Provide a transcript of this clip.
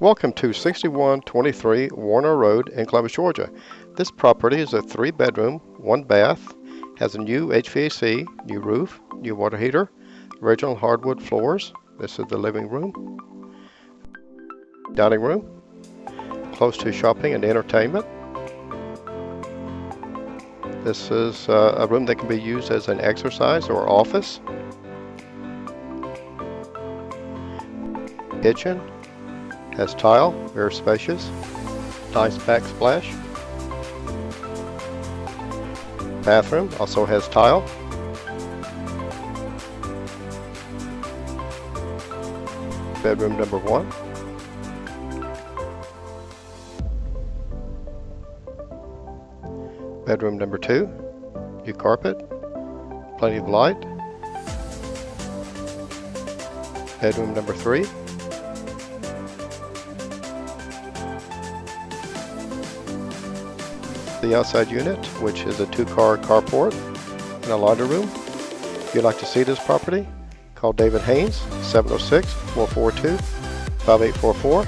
Welcome to 6123 Warner Road in Columbus, Georgia. This property is a 3-bedroom, 1-bath, has a new HVAC, new roof, new water heater, original hardwood floors. This is the living room, dining room, close to shopping and entertainment. This is a room that can be used as an exercise or office. Kitchen has tile, very spacious, nice backsplash. Bathroom also has tile. Bedroom number 1. Bedroom number 2, new carpet, plenty of light. Bedroom number 3. The outside unit, which is a 2-car carport and a laundry room. If you'd like to see this property, call David Haynes, 706-442-5844.